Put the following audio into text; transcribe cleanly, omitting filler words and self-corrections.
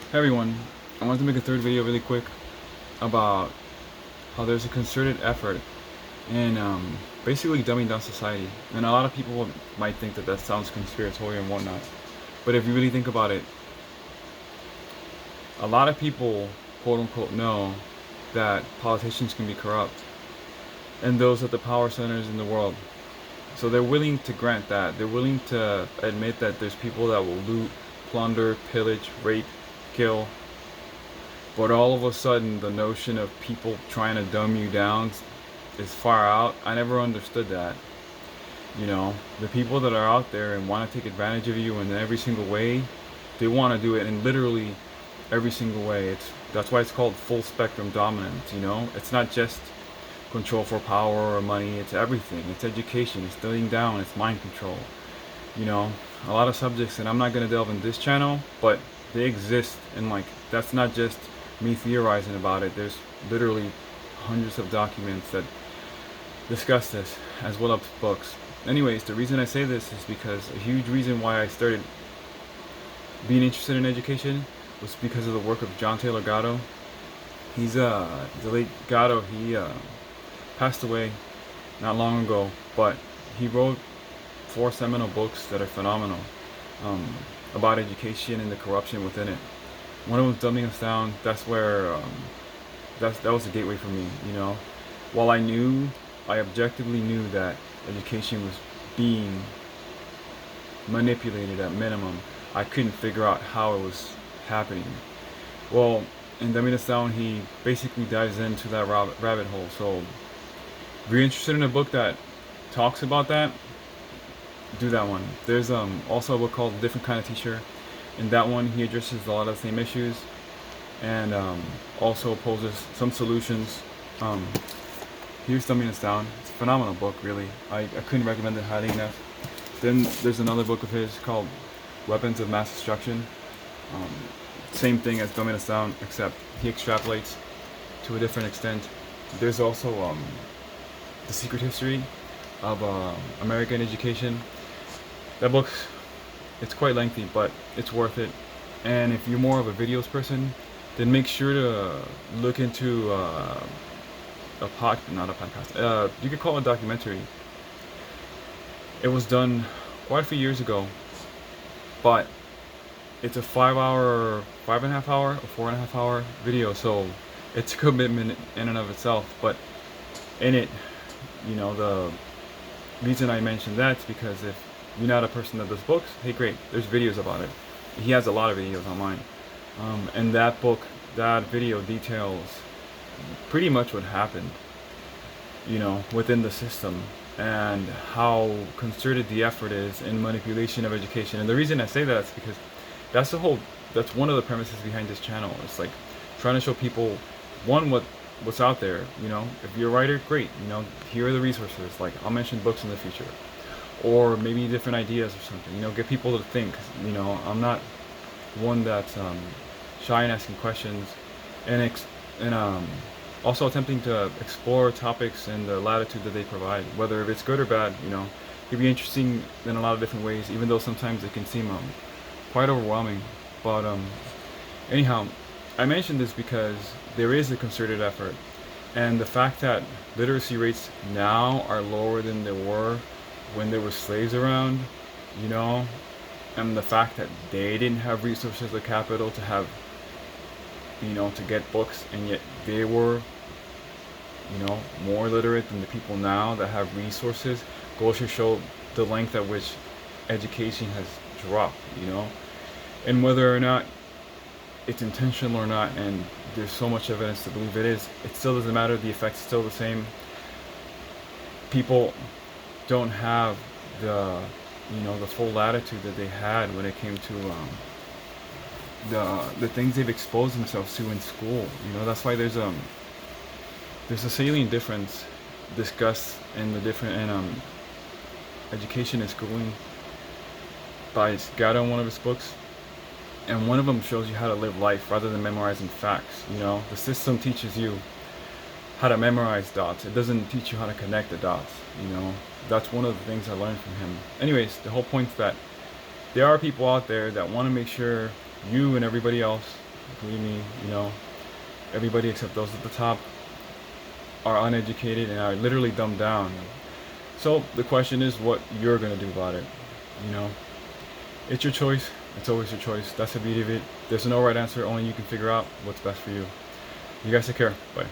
Hey everyone, I wanted to make a third video really quick about how there's a concerted effort in basically dumbing down society. And a lot of people might think that that sounds conspiratorial and whatnot. But if you really think about it, a lot of people, quote unquote, know that politicians can be corrupt and those at the power centers in the world. So they're willing to grant that. They're willing to admit that there's people that will loot, plunder, pillage, rape, kill. But all of a sudden, the notion of people trying to dumb you down is far out. I never understood that. The people that are out there and want to take advantage of you in every single way, they want to do it in literally every single way. That's why it's called full spectrum dominance. It's not just control for power or money. It's everything. It's education. It's dumbing down. It's mind control. You know, a lot of subjects, and I'm not gonna delve in this channel, but they exist, and like that's not just me theorizing about it. There's literally hundreds of documents that discuss this, as well as books. Anyways, the reason I say this is because a huge reason why I started being interested in education was because of the work of John Taylor Gatto. He's the late Gatto. He passed away not long ago, but he wrote four seminal books that are phenomenal um, about education and the corruption within it. One of them's Dumbing Us Down. That's where that was a gateway for me. While I objectively knew that education was being manipulated at minimum, I couldn't figure out how it was happening. Well, in Dumbing Us Down, he basically dives into that rabbit hole. So, if you're interested in a book that talks about that, do that one. There's also a book called A Different Kind of Teacher. In that one, he addresses a lot of the same issues and also poses some solutions. Um, here's Dumbing Us Down. It's a phenomenal book, really. I couldn't recommend it highly enough. Then there's another book of his called Weapons of Mass Destruction. Um, Same thing as Dumbing Us Down, except he extrapolates to a different extent. There's also The Secret History of American Education. That book, it's quite lengthy, but it's worth it. And if you're more of a videos person, then make sure to look into not a podcast. You could call it a documentary. It was done quite a few years ago, but it's a 5 hour, 5.5 hour, or 4.5 hour video. So it's a commitment in and of itself. But in it, the reason I mentioned that's because if you're not a person that does books, hey, great, there's videos about it. He has a lot of videos online. And that video details pretty much what happened, within the system and how concerted the effort is in manipulation of education. And the reason I say that is because that's one of the premises behind this channel. It's like trying to show people, one, what's out there. If you're a writer, great. Here are the resources. Like, I'll mention books in the future, or maybe different ideas or something. Get people to think. I'm not one that's shy in asking questions, and also attempting to explore topics in the latitude that they provide, whether if it's good or bad. It can be interesting in a lot of different ways, even though sometimes it can seem quite overwhelming. But anyhow, I mentioned this because there is a concerted effort, and the fact that literacy rates now are lower than they were when there were slaves around, you know, and the fact that they didn't have resources or capital to have, to get books, and yet they were, more literate than the people now that have resources, goes to show the length at which education has dropped, and whether or not it's intentional or not, and there's so much evidence to believe it is, it still doesn't matter. The effect's still the same. People don't have the full latitude that they had when it came to the things they've exposed themselves to in school. That's why there's a salient difference discussed in the different in education and schooling by Gatto in one of his books. And one of them shows you how to live life rather than memorizing facts. The system teaches you how to memorize dots. It doesn't teach you how to connect the dots. That's one of the things I learned from him. Anyways, the whole point is that there are people out there that want to make sure you and everybody else Believe me, everybody except those at the top are uneducated and are literally dumbed down. So the question is what you're gonna do about it. You know, it's your choice. It's always your choice. That's the beauty of it. There's no right answer. Only you can figure out what's best for you. You guys take care. Bye.